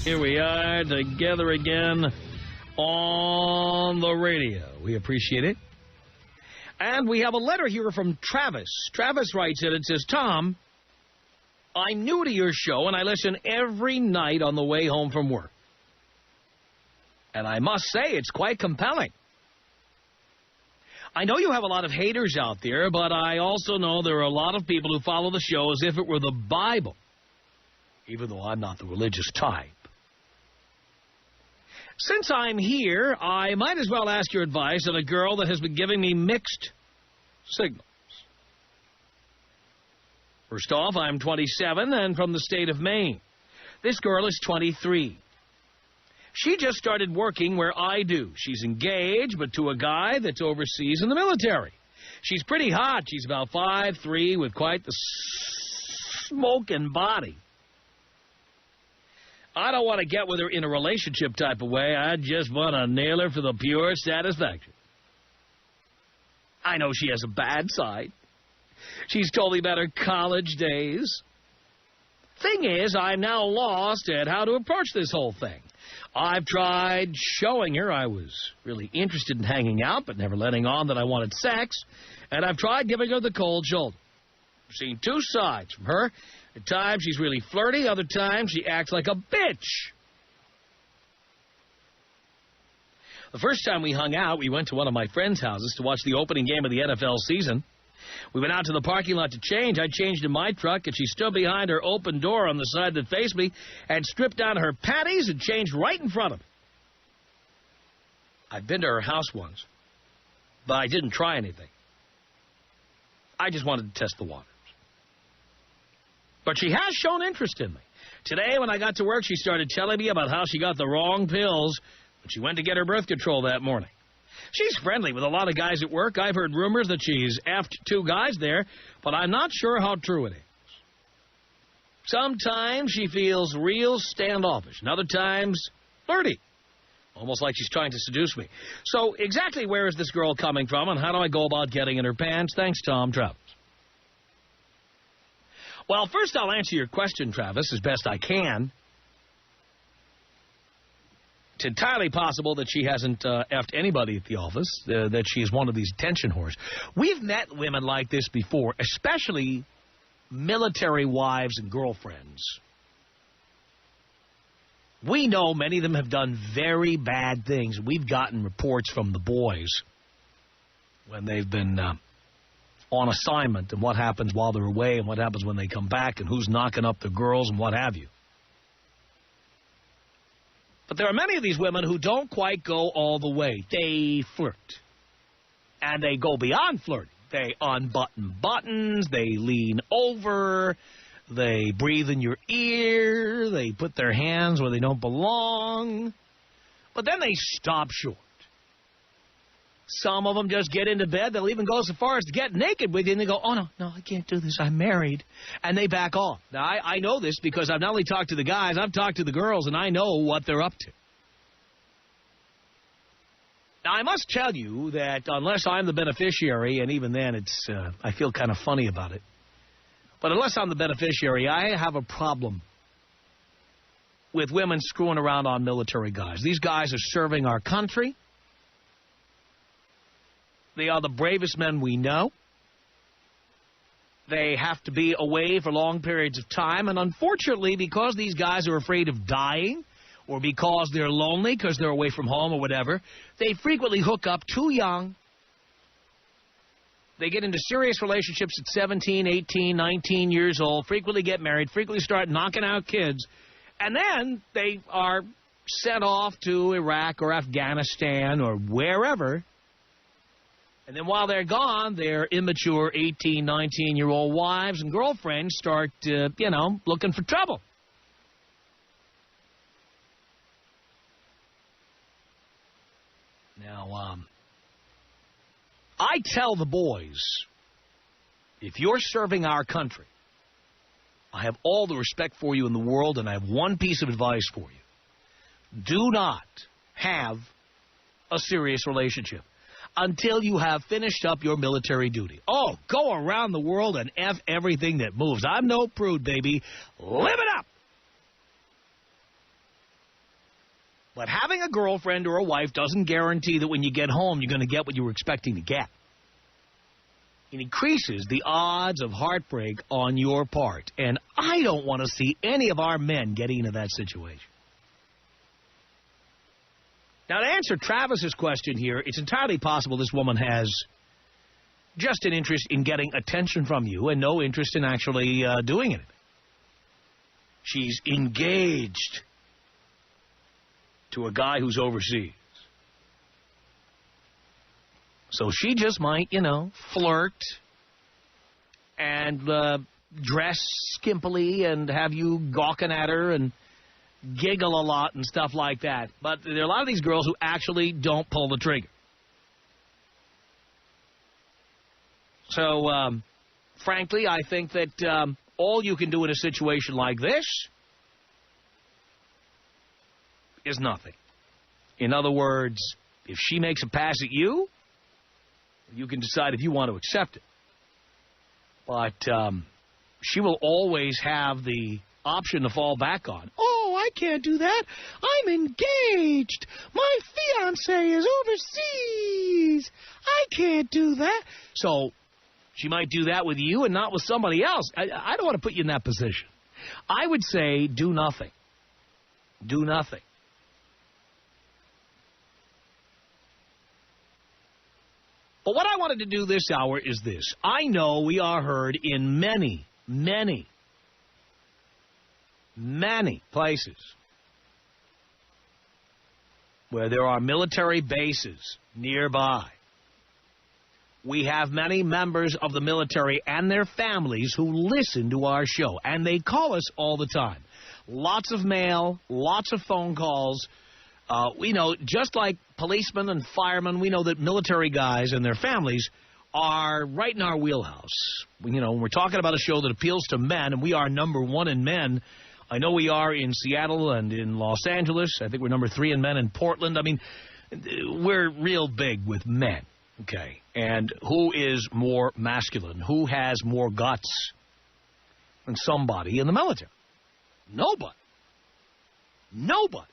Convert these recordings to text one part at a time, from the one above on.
Here we are together again on the radio. We appreciate it. And we have a letter here from Travis. Travis writes in, it says, Tom, I'm new to your show and I listen every night on the way home from work. And I must say, it's quite compelling. I know you have a lot of haters out there, but I also know there are a lot of people who follow the show as if it were the Bible, even though I'm not the religious type. Since I'm here, I might as well ask your advice on a girl that has been giving me mixed signals. First off, I'm 27 and from the state of Maine. This girl is 23. She just started working where I do. She's engaged, but to a guy that's overseas in the military. She's pretty hot. She's about 5'3", with quite the smoking body. I don't want to get with her in a relationship type of way. I just want to nail her for the pure satisfaction. I know she has a bad side. She's told me about her college days. Thing is, I'm now lost at how to approach this whole thing. I've tried showing her I was really interested in hanging out, but never letting on that I wanted sex. And I've tried giving her the cold shoulder. I've seen two sides from her. At times, she's really flirty. Other times, she acts like a bitch. The first time we hung out, we went to one of my friends' houses to watch the opening game of the NFL season. We went out to the parking lot to change. I changed in my truck, and she stood behind her open door on the side that faced me and stripped down her panties and changed right in front of me. I've been to her house once, but I didn't try anything. I just wanted to test the waters. But she has shown interest in me. Today, when I got to work, she started telling me about how she got the wrong pills when she went to get her birth control that morning. She's friendly with a lot of guys at work. I've heard rumors that she's effed two guys there, but I'm not sure how true it is. Sometimes she feels real standoffish, and other times flirty, almost like she's trying to seduce me. So exactly where is this girl coming from, and how do I go about getting in her pants? Thanks, Tom. Travis. Well, first I'll answer your question, Travis, as best I can. It's entirely possible that she hasn't effed anybody at the office, that she's one of these attention whores. We've met women like this before, especially military wives and girlfriends. We know many of them have done very bad things. We've gotten reports from the boys when they've been on assignment and what happens while they're away and what happens when they come back and who's knocking up the girls and what have you. But there are many of these women who don't quite go all the way. They flirt. And they go beyond flirting. They unbutton buttons. They lean over. They breathe in your ear. They put their hands where they don't belong. But then they stop short. Some of them just get into bed. They'll even go so far as to get naked with you, and they go, oh, no, I can't do this. I'm married. And they back off. Now, I know this because I've not only talked to the guys, I've talked to the girls, and I know what they're up to. Now, I must tell you that unless I'm the beneficiary, and even then it's I feel kind of funny about it, but unless I'm the beneficiary, I have a problem with women screwing around on military guys. These guys are serving our country. They are the bravest men we know. They have to be away for long periods of time. And unfortunately, because these guys are afraid of dying or because they're lonely because they're away from home or whatever, they frequently hook up too young. They get into serious relationships at 17, 18, 19 years old, frequently get married, frequently start knocking out kids. And then they are sent off to Iraq or Afghanistan or wherever. And then while they're gone, their immature 18, 19-year-old wives and girlfriends start, looking for trouble. Now, I tell the boys, if you're serving our country, I have all the respect for you in the world, and I have one piece of advice for you. Do not have a serious relationship until you have finished up your military duty. Oh, go around the world and F everything that moves. I'm no prude, baby. Live it up! But having a girlfriend or a wife doesn't guarantee that when you get home you're going to get what you were expecting to get. It increases the odds of heartbreak on your part. And I don't want to see any of our men getting into that situation. Now, to answer Travis's question here, it's entirely possible this woman has just an interest in getting attention from you and no interest in actually doing it. She's engaged to a guy who's overseas. So she just might, flirt and dress skimpily and have you gawking at her and giggle a lot and stuff like that. But there are a lot of these girls who actually don't pull the trigger. So, frankly, I think that all you can do in a situation like this is nothing. In other words, if she makes a pass at you, you can decide if you want to accept it. But she will always have the option to fall back on. Oh, I can't do that. I'm engaged. My fiancé is overseas. I can't do that. So she might do that with you and not with somebody else. I don't want to put you in that position. I would say do nothing. Do nothing. But what I wanted to do this hour is this. I know we are heard in many, many, many places where there are military bases nearby. We have many members of the military and their families who listen to our show, and they call us all the time. Lots of mail, lots of phone calls. We know, just like policemen and firemen, we know that military guys and their families are right in our wheelhouse. When we're talking about a show that appeals to men, and we are number one in men, I know we are in Seattle and in Los Angeles. I think we're number 3 in men in Portland. I mean, we're real big with men, okay? And who is more masculine? Who has more guts than somebody in the military? Nobody. Nobody.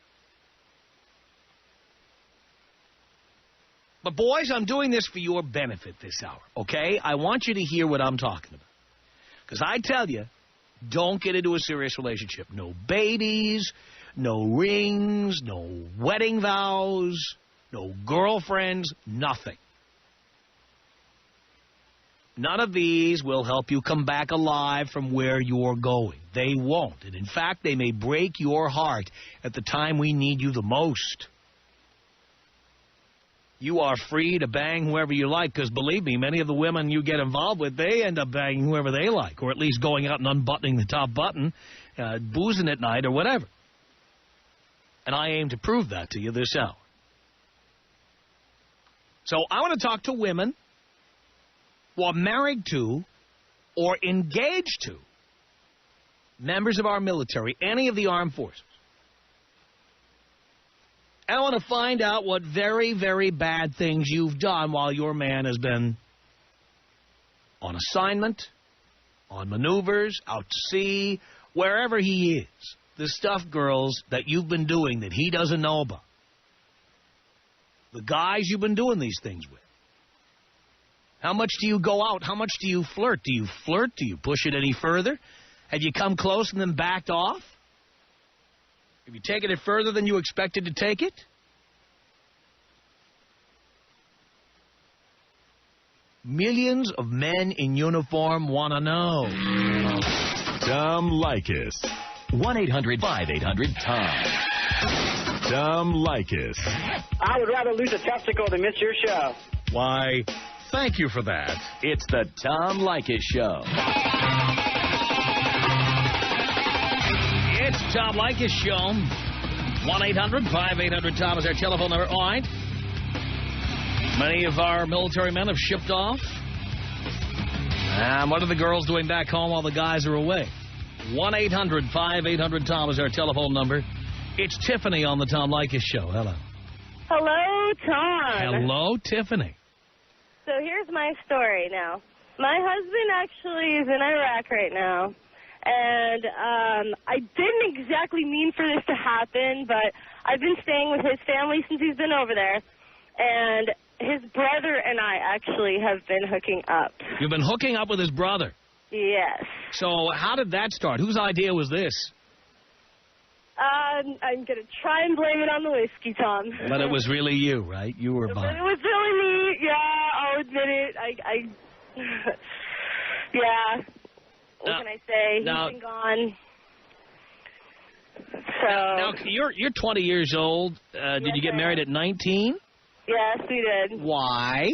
But, boys, I'm doing this for your benefit this hour, okay? I want you to hear what I'm talking about. Because I tell you, don't get into a serious relationship. No babies, no rings, no wedding vows, no girlfriends, nothing. None of these will help you come back alive from where you're going. They won't. And, in fact, they may break your heart at the time we need you the most. You are free to bang whoever you like, because believe me, many of the women you get involved with, they end up banging whoever they like, or at least going out and unbuttoning the top button, boozing at night or whatever. And I aim to prove that to you this hour. So I want to talk to women who are married to or engaged to members of our military, any of the armed forces. And I want to find out what very, very bad things you've done while your man has been on assignment, on maneuvers, out to sea, wherever he is. The stuff, girls, that you've been doing that he doesn't know about. The guys you've been doing these things with. How much do you go out? How much do you flirt? Do you flirt? Do you push it any further? Have you come close and then backed off? Have you taken it further than you expected to take it? Millions of men in uniform want to know. Tom Leykis. 1-800-5800-TOM. Tom Leykis. I would rather lose a testicle than miss your show. Why, thank you for that. It's the Tom Leykis Show. It's the Tom Leykis Show. 1-800-5800-TOM is our telephone number. All right. Many of our military men have shipped off. And what are the girls doing back home while the guys are away? 1-800-5800-TOM is our telephone number. It's Tiffany on the Tom Leykis Show. Hello. Hello, Tom. Hello, Tiffany. So here's my story now. My husband actually is in Iraq right now. And I didn't exactly mean for this to happen, but I've been staying with his family since he's been over there, and his brother and I actually have been hooking up. You've been hooking up with his brother? Yes. So how did that start? Whose idea was this? I'm going to try and blame it on the whiskey, Tom. But it was really you, right? You were But behind. it was really me. Yeah, I'll admit it. Yeah. What can I say? He's been gone. So. Now you're 20 years old. Did you get married at 19? Yes, we did. Why?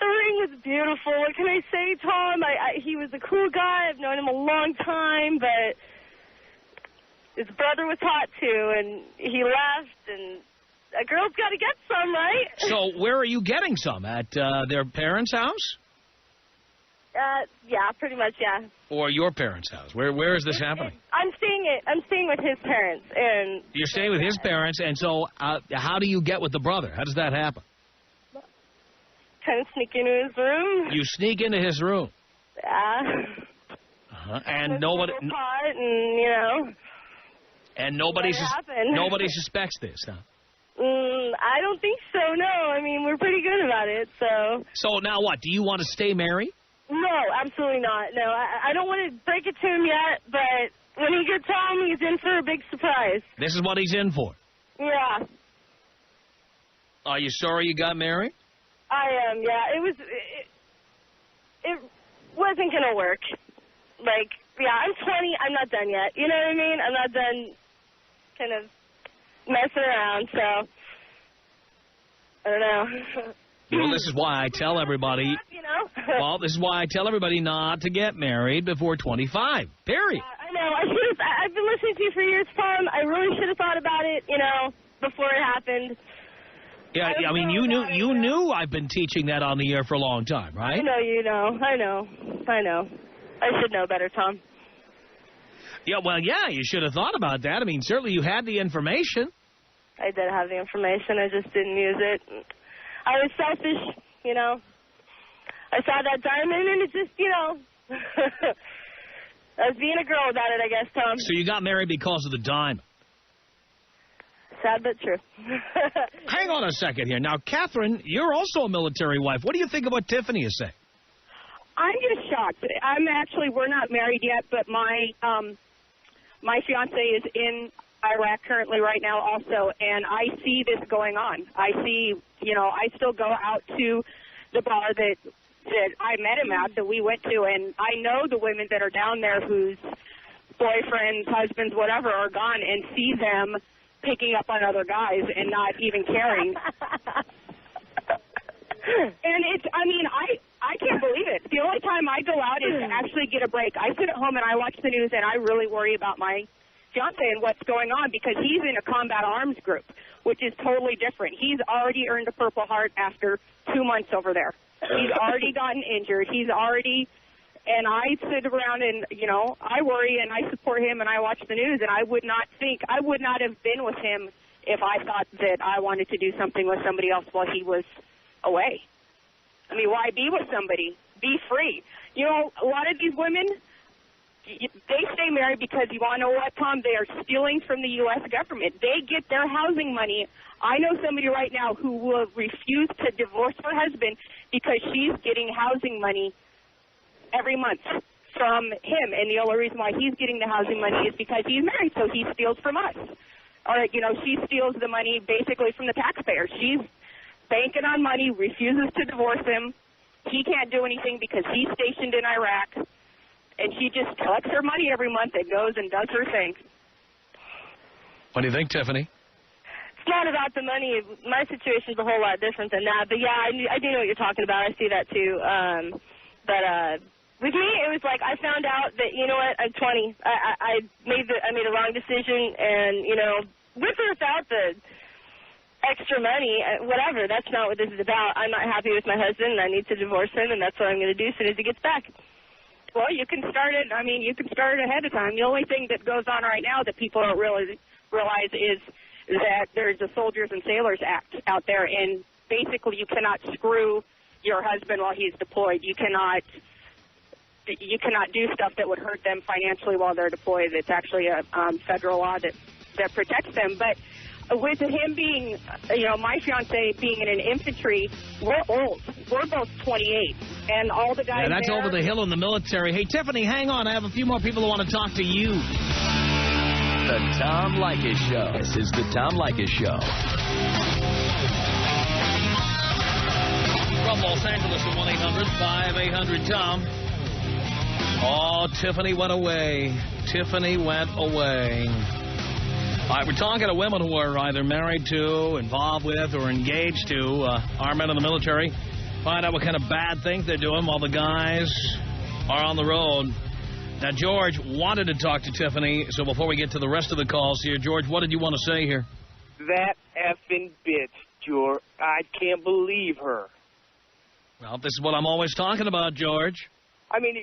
The ring was beautiful. What can I say, Tom? He was a cool guy. I've known him a long time, but his brother was hot, too, and he left, and a girl's got to get some, right? So where are you getting some? At their parents' house? Yeah, pretty much, yeah. Or your parents' house? Where is this happening? I'm staying with his parents, and You're staying with his parents, and so how do you get with the brother? How does that happen? kind of sneak into his room. You sneak into his room? Yeah. And nobody... Pot and, you know... And nobody suspects this, huh? I don't think so, no. I mean, we're pretty good about it, so... So now what? Do you want to stay married? No, absolutely not. No, I don't want to break it to him yet, but when he gets home, he's in for a big surprise. This is what he's in for? Yeah. Are you sorry you got married? I am, yeah. It wasn't going to work. Like, yeah, I'm 20. I'm not done yet. You know what I mean? I'm not done kind of messing around, so I don't know. You know, this is why I tell everybody, you know? well, this is why I tell everybody not to get married before 25, period. I know. I've been listening to you for years, Tom. I really should have thought about it, you know, before it happened. Yeah, I mean, you knew I've been teaching that on the air for a long time, right? I know you know. I know. I should know better, Tom. Yeah, well, yeah, you should have thought about that. I mean, certainly you had the information. I did have the information. I just didn't use it. I was selfish, you know. I saw that diamond, and it just, you know, I was being a girl about it, I guess, Tom. So you got married because of the diamond. Sad but true. Hang on a second here. Now, Catherine, you're also a military wife. What do you think of what Tiffany is saying? I'm just shocked. We're not married yet, but my fiance is in Iraq currently right now also, and I see this going on. I see, you know, I still go out to the bar that I met him at, that we went to, and I know the women that are down there whose boyfriends, husbands, whatever, are gone, and see them picking up on other guys and not even caring. And I can't believe it. The only time I go out is to actually get a break. I sit at home and I watch the news, and I really worry about my fiance and what's going on, because he's in a combat arms group, which is totally different. He's already earned a Purple Heart after 2 months over there. He's already gotten injured. And I sit around and, you know, I worry and I support him and I watch the news, and I would not have been with him if I thought that I wanted to do something with somebody else while he was away. I mean, why be with somebody? Be free. You know, a lot of these women, they stay married because, you want to know what, Tom? They are stealing from the U.S. government. They get their housing money. I know somebody right now who will refuse to divorce her husband because she's getting housing money every month from him. And the only reason why he's getting the housing money is because he's married, so he steals from us. Or, you know, she steals the money basically from the taxpayer. She's banking on money, refuses to divorce him. He can't do anything because he's stationed in Iraq. And she just collects her money every month and goes and does her thing. What do you think, Tiffany? It's not about the money. My situation's a whole lot different than that. But, yeah, I do know what you're talking about. I see that, too. But with me, it was like I found out that, you know what, I'm 20. I made a wrong decision, and, you know, with or without the extra money, whatever, that's not what this is about. I'm not happy with my husband, and I need to divorce him, and that's what I'm going to do as soon as he gets back. Well, you can start it. I mean, you can start it ahead of time. The only thing that goes on right now that people don't really realize is that there's a Soldiers and Sailors Act out there, and basically you cannot screw your husband while he's deployed. You cannot you cannot do stuff that would hurt them financially while they're deployed. It's actually a federal law that protects them. But with him being, my fiance being in an infantry, we're old. We're both 28. And all the guys that's there, over the hill in the military. Hey, Tiffany, hang on. I have a few more people who want to talk to you. The Tom Leykis Show. This is the Tom Leykis Show. From Los Angeles to 1-800-5800-TOM. Oh, Tiffany went away. Tiffany went away. All right, we're talking to women who are either married to, involved with, or engaged to our men in the military. Find out what kind of bad things they're doing while the guys are on the road. Now, George wanted to talk to Tiffany, so before we get to the rest of the calls here, George, what did you want to say here? That effing bitch, George. I can't believe her. Well, this is what I'm always talking about, George. I mean,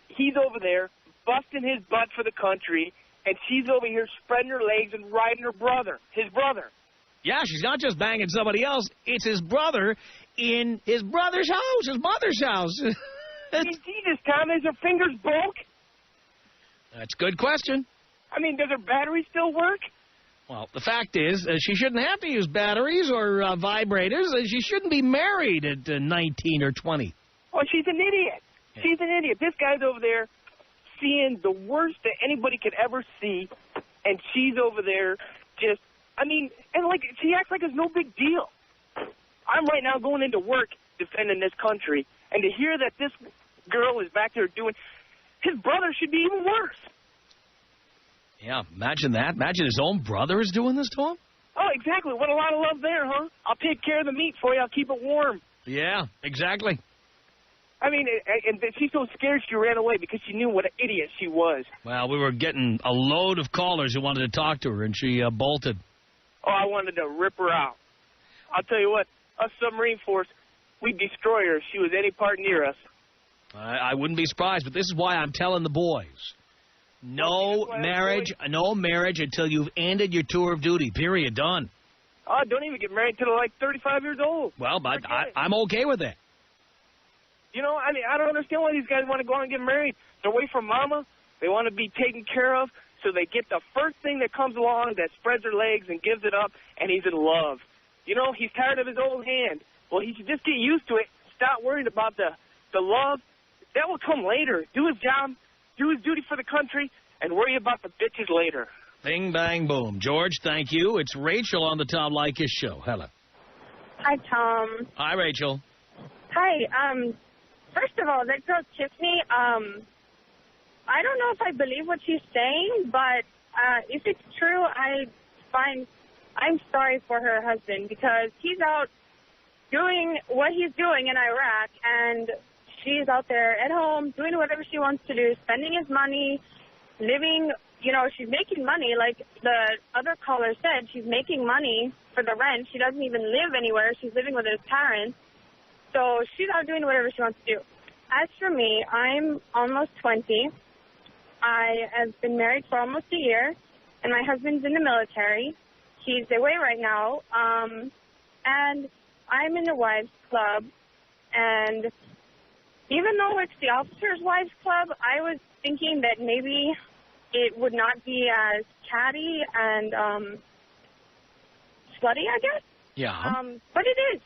he's over there busting his butt for the country, and she's over here spreading her legs and riding her brother, his brother. Yeah, she's not just banging somebody else. It's his brother in his brother's house, his mother's house. I mean, Jesus, Tom, is her fingers broke? That's a good question. I mean, does her battery still work? Well, the fact is, she shouldn't have to use batteries or vibrators. She shouldn't be married at 19 or 20. Oh, she's an idiot. Yeah. She's an idiot. This guy's over there seeing the worst that anybody could ever see, and she's over there just, and she acts like it's no big deal. I'm right now going into work defending this country, and to hear that this girl is back there doing, his brother should be even worse. Yeah, imagine that. Imagine his own brother is doing this to him. Oh, exactly. What a lot of love there, huh? I'll take care of the meat for you. I'll keep it warm. Yeah, exactly. I mean, and she's so scared she ran away because she knew what an idiot she was. Well, we were getting a load of callers who wanted to talk to her, and she bolted. Oh, I wanted to rip her out. I'll tell you what, us submarine force, we'd destroy her if she was any part near us. I wouldn't be surprised, but this is why I'm telling the boys. No marriage until you've ended your tour of duty. Period. Done. Oh, don't even get married until like 35 years old. Well, but I'm okay with that. I don't understand why these guys want to go out and get married. They're away from mama. They want to be taken care of, so they get the first thing that comes along that spreads their legs and gives it up, and he's in love. He's tired of his old hand. Well, he should just get used to it. Stop worrying about the love. That will come later. Do his job, do his duty for the country, and worry about the bitches later. Bing, bang, boom. George, thank you. It's Rachel on the Tom Leykis Show. Hello. Hi, Tom. Hi, Rachel. Hi. First of all, that girl Tiffany, I don't know if I believe what she's saying, but if it's true, I'm sorry for her husband because he's out doing what he's doing in Iraq, and she's out there at home doing whatever she wants to do, spending his money, living, she's making money. Like the other caller said, she's making money for the rent. She doesn't even live anywhere. She's living with her parents. So she's out doing whatever she wants to do. As for me, I'm almost 20. I have been married for almost a year, and my husband's in the military. He's away right now, and I'm in the wives' club, and even though it's the officers' wives' club, I was thinking that maybe it would not be as catty and slutty, I guess. Yeah. But it is.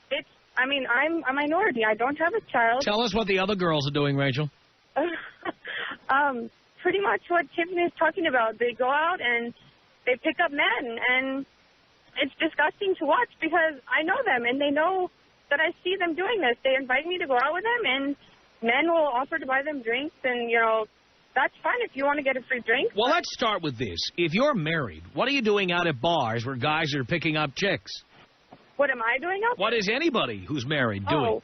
I'm a minority. I don't have a child. Tell us what the other girls are doing, Rachel. Pretty much what Tiffany is talking about. They go out and they pick up men, and it's disgusting to watch because I know them, and they know that I see them doing this. They invite me to go out with them, and men will offer to buy them drinks, and, that's fine if you want to get a free drink. Well, let's start with this. If you're married, what are you doing out at bars where guys are picking up chicks? What am I doing out there? What is anybody who's married doing?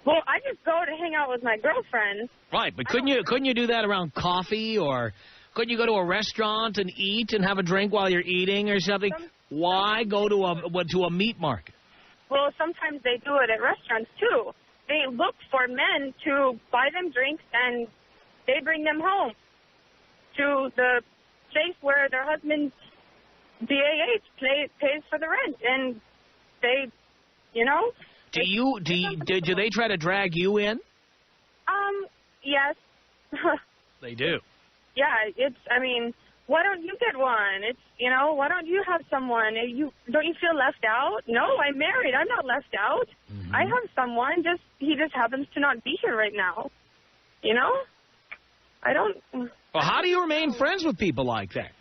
Well, I just go to hang out with my girlfriend. Right, but couldn't you do that around coffee, or couldn't you go to a restaurant and eat and have a drink while you're eating or something? Why go to a meat market? Well, sometimes they do it at restaurants too. They look for men to buy them drinks, and they bring them home to the place where their husband's BAH pays for the rent, and they, Do they try to drag you in? Yes. They do. Yeah, I mean, why don't you get one? Why don't you have someone? Don't you feel left out? No, I'm married. I'm not left out. Mm-hmm. I have someone. He just happens to not be here right now. I don't. Well, how do you remain friends with people like that?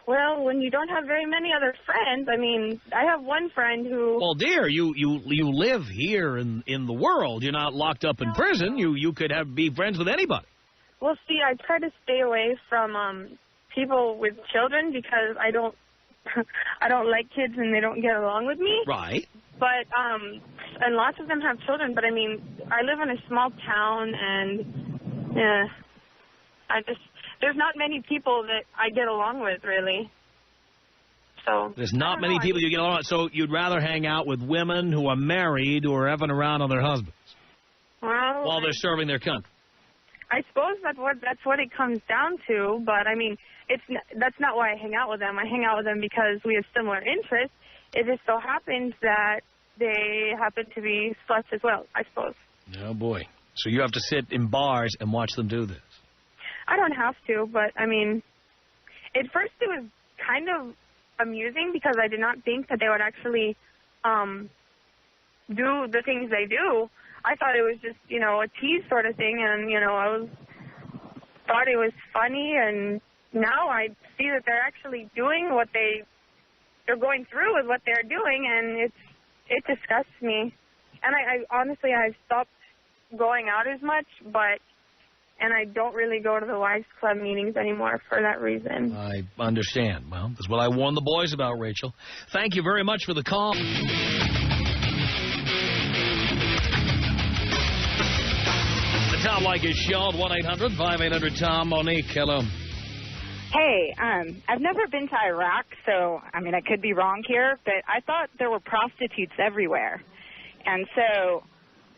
Well, when you don't have very many other friends, I mean, I have one friend who... Well, dear, you live here in the world. You're not locked up in prison. You could be friends with anybody. Well, see, I try to stay away from people with children because I don't like kids and they don't get along with me. Right. But and lots of them have children. But I mean, I live in a small town, and there's not many people that I get along with, really. So there's not many people you get along with. So you'd rather hang out with women who are married or effing around on their husbands while they're serving their country. I suppose that's what it comes down to. But I mean, that's not why I hang out with them. I hang out with them because we have similar interests. It just so happens that they happen to be sluts as well, I suppose. Oh, boy. So you have to sit in bars and watch them do this. I don't have to, but, I mean, at first it was kind of amusing because I did not think that they would actually do the things they do. I thought it was just, a tease sort of thing, and, thought it was funny, and now I see that they're actually doing what they're going through with what they're doing, and it disgusts me. And I honestly, I've stopped going out as much, and I don't really go to the Wives Club meetings anymore for that reason. I understand. Well, that's what I warned the boys about, Rachel. Thank you very much for the call. The Tom Leykis Show at 1-800-5800-TOM. Monique, hello. Hey, I've never been to Iraq, so, I mean, I could be wrong here, but I thought there were prostitutes everywhere. And so,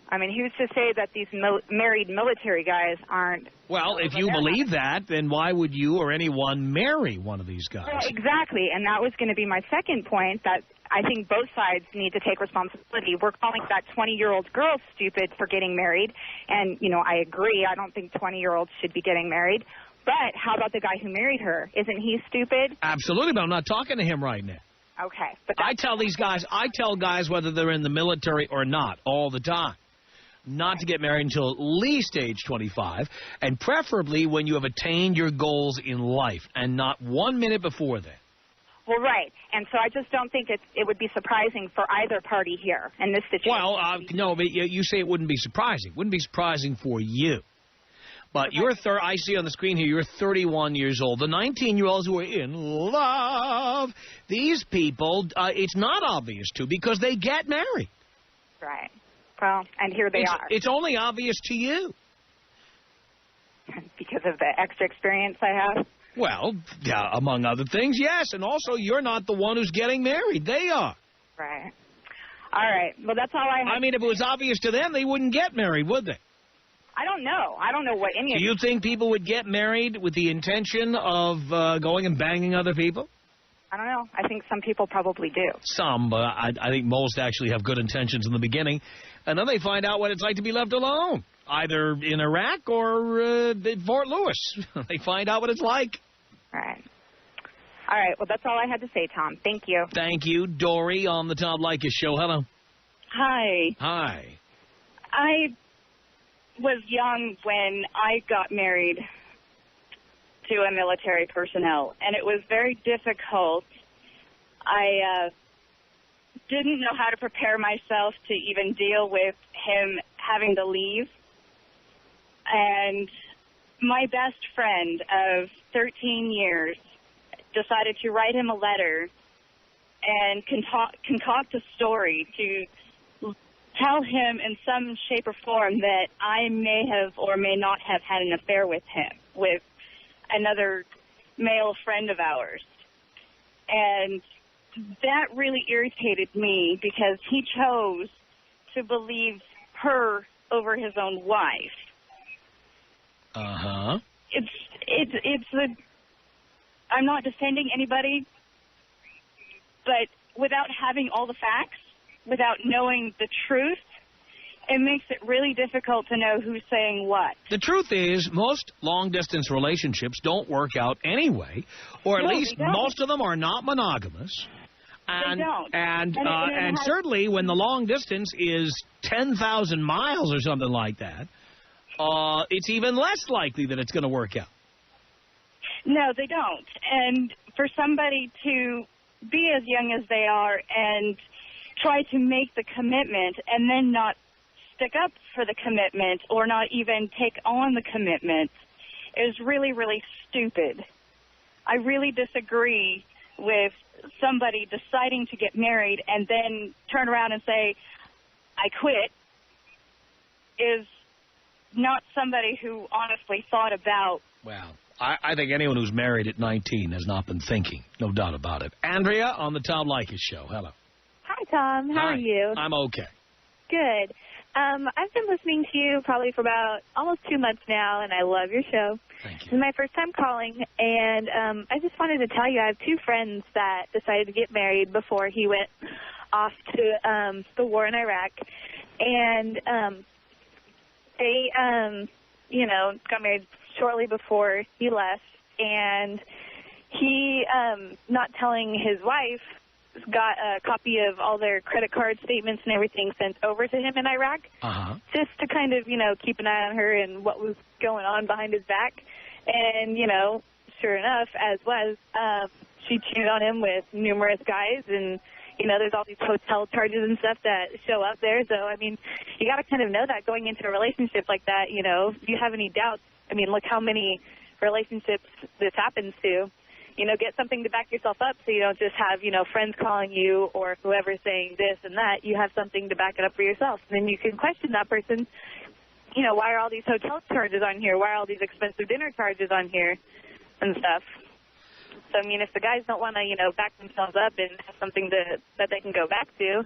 I mean, who's to say that these married military guys aren't... Well, if you believe that, then why would you or anyone marry one of these guys? Well, exactly, and that was going to be my second point, that I think both sides need to take responsibility. We're calling that 20-year-old girl stupid for getting married, and, I agree. I don't think 20-year-olds should be getting married. But how about the guy who married her? Isn't he stupid? Absolutely, but I'm not talking to him right now. Okay. But I tell guys whether they're in the military or not all the time, not to get married until at least age 25, and preferably when you have attained your goals in life, and not 1 minute before that. Well, right. And so I just don't think it would be surprising for either party here in this situation. Well, no, but you say it wouldn't be surprising. It wouldn't be surprising for you. But I see on the screen here, you're 31 years old. The 19-year-olds who are in love, these people, it's not obvious to because they get married. Right. Well, and here they are. It's only obvious to you. Because of the extra experience I have? Well, yeah, among other things, yes. And also, you're not the one who's getting married. They are. Right. All right. Well, that's all I have. I mean, if it was obvious to them, they wouldn't get married, would they? I don't know. I don't know what any of Do you think people would get married with the intention of going and banging other people? I don't know. I think some people probably do. Some, but I think most actually have good intentions in the beginning. And then they find out what it's like to be left alone, either in Iraq or in Fort Lewis. They find out what it's like. All right. All right. Well, that's all I had to say, Tom. Thank you. Thank you. Dory on the Tom Leykis Show. Hello. Hi. Hi. I was young when I got married to a military personnel, and it was very difficult. I didn't know how to prepare myself to even deal with him having to leave. And my best friend of 13 years decided to write him a letter and concoct a story to tell him in some shape or form that I may have or may not have had an affair with him, with another male friend of ours. And that really irritated me because he chose to believe her over his own wife. Uh-huh. I'm not defending anybody, but without having all the facts, without knowing the truth, it makes it really difficult to know who's saying what. The truth is, most long-distance relationships don't work out anyway, or at least most of them are not monogamous. And, they don't. And certainly when the long distance is 10,000 miles or something like that, it's even less likely that it's going to work out. No, they don't. And for somebody to be as young as they are and try to make the commitment and then not stick up for the commitment or not even take on the commitment is really, really stupid. I really disagree with somebody deciding to get married and then turn around and say, I quit, is not somebody who honestly thought about. Well, I think anyone who's married at 19 has not been thinking, no doubt about it. Andrea on the Tom Leykis Show. Hello. Hi, Tom. How are you? I'm okay. Good. I've been listening to you probably for about almost 2 months now, and I love your show. Thank you. This is my first time calling, and I just wanted to tell you I have 2 friends that decided to get married before he went off to the war in Iraq. And they, got married shortly before he left, and he, not telling his wife, got a copy of all their credit card statements and everything sent over to him in Iraq, just to kind of, keep an eye on her and what was going on behind his back. And, sure enough, as was, she cheated on him with numerous guys, and, there's all these hotel charges and stuff that show up there. So, I mean, you got to kind of know that going into a relationship like that, if you have any doubts. I mean, look how many relationships this happens to. Get something to back yourself up so you don't just have, friends calling you or whoever saying this and that. You have something to back it up for yourself. And then you can question that person, why are all these hotel charges on here? Why are all these expensive dinner charges on here and stuff? So, I mean, if the guys don't want to, back themselves up and have something that they can go back to,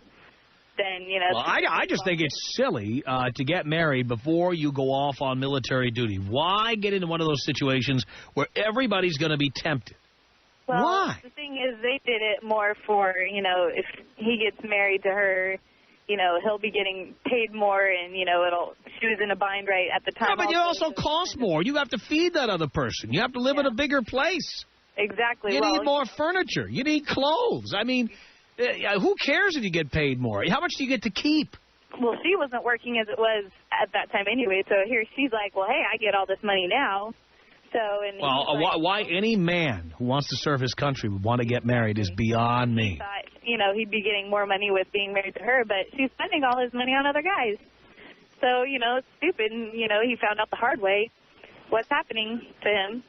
then, Well, I just think it's silly to get married before you go off on military duty. Why get into one of those situations where everybody's going to be tempted? Well, why? The thing is, they did it more for, if he gets married to her, he'll be getting paid more and, she was in a bind right at the time. Yeah, but you also cost more. You have to feed that other person. You have to live in a bigger place. Exactly. You need more furniture. You need clothes. I mean, who cares if you get paid more? How much do you get to keep? Well, she wasn't working as it was at that time anyway, so here she's like, well, hey, I get all this money now. So, and why any man who wants to serve his country would want to get married is beyond me. He thought, he'd be getting more money with being married to her, but she's spending all his money on other guys. So, it's stupid, and, he found out the hard way what's happening to him.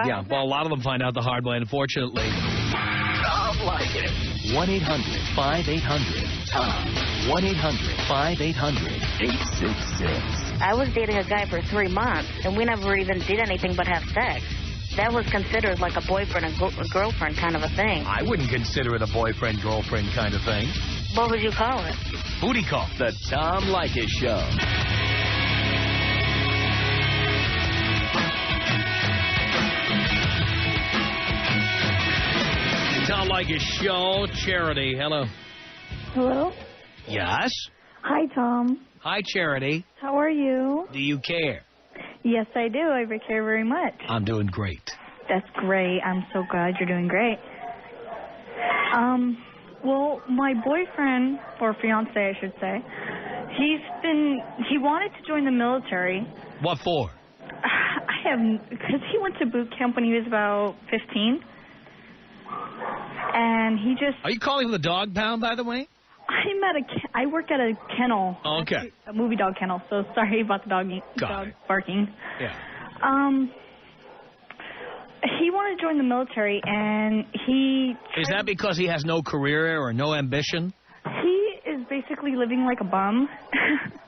Yeah, well, a lot of them find out the hard way, unfortunately. Tom Leykis. 1-800-5800-TOM. 1-800-5800-866. I was dating a guy for 3 months, and we never even did anything but have sex. That was considered like a boyfriend and girlfriend kind of a thing. I wouldn't consider it a boyfriend-girlfriend kind of thing. What would you call it? Booty call. The Tom Leykis Show. Tom Leykis Show, Charity. Hello. Hello? Yes? Hi, Tom. Hi, Charity. How are you? Do you care? Yes, I do. I care very much. I'm doing great. That's great. I'm so glad you're doing great. Well, my boyfriend, or fiance, I should say, he wanted to join the military. What for? Because he went to boot camp when he was about 15. And he just... Are you calling from the dog pound, by the way? I work at a kennel. Oh, okay. A movie dog kennel, so sorry about the dog barking. Yeah. He wanted to join the military, and he... Is that because he has no career or no ambition? He is basically living like a bum.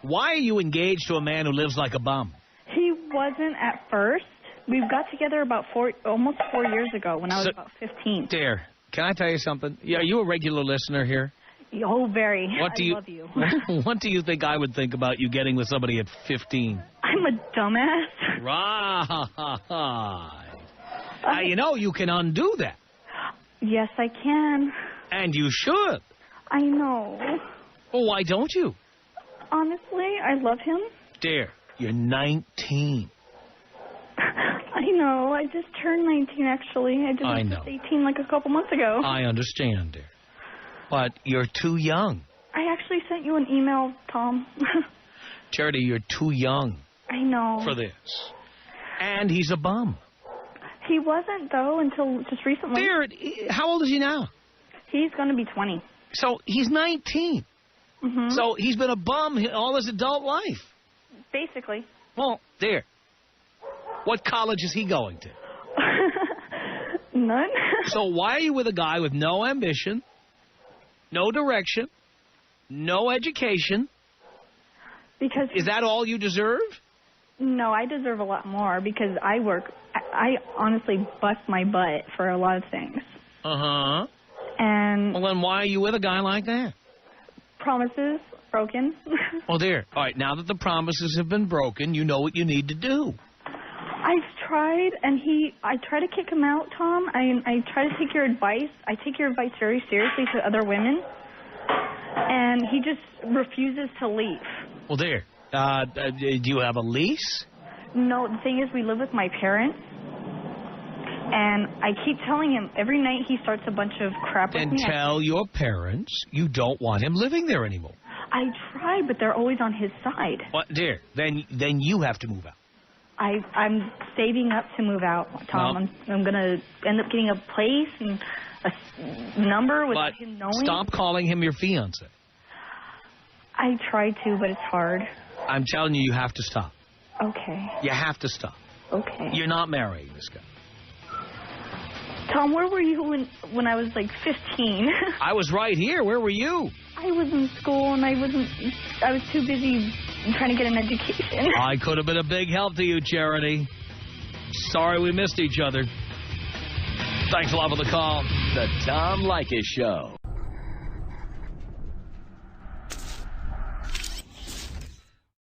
Why are you engaged to a man who lives like a bum? He wasn't at first. We got together about almost 4 years ago when I was about 15. Dear, can I tell you something? Are you a regular listener here? Oh, very. I love you. What do you think I would think about you getting with somebody at 15? I'm a dumbass. Right. Now, you can undo that. Yes, I can. And you should. I know. Well, why don't you? Honestly, I love him. Dear, you're 19. I know. I just turned 19, actually. I know. was 18 like a couple months ago. I understand, dear. But you're too young. I actually sent you an email, Tom. Charity, you're too young. I know. For this. And he's a bum. He wasn't, though, until just recently. Dear, how old is he now? He's going to be 20. So he's 19. Mm-hmm. So he's been a bum all his adult life. Basically. Well, dear, what college is he going to? None. So why are you with a guy with no ambition, no direction, no education? Because is that all you deserve? No, I deserve a lot more because I honestly bust my butt for a lot of things. Uh-huh. And well, then why are you with a guy like that? Promises broken. Well, dear, all right, now that the promises have been broken, you know what you need to do. I've tried, and I try to kick him out, Tom. I try to take your advice. I take your advice very seriously to other women, and he just refuses to leave. Well, dear, do you have a lease? No, the thing is we live with my parents, and I keep telling him every night he starts a bunch of crap with me. Then tell your parents you don't want him living there anymore. I try, but they're always on his side. Well, dear, then you have to move out. I'm saving up to move out, Tom. Well, I'm going to end up getting a place and a number without him knowing. Stop calling him your fiancé. I try to, but it's hard. I'm telling you, you have to stop. Okay. You have to stop. Okay. You're not marrying this guy. Tom, where were you when I was like 15? I was right here. Where were you? I was in school and I was too busy trying to get an education. I could have been a big help to you, Charity. Sorry we missed each other. Thanks a lot for the call. The Tom Leykis Show.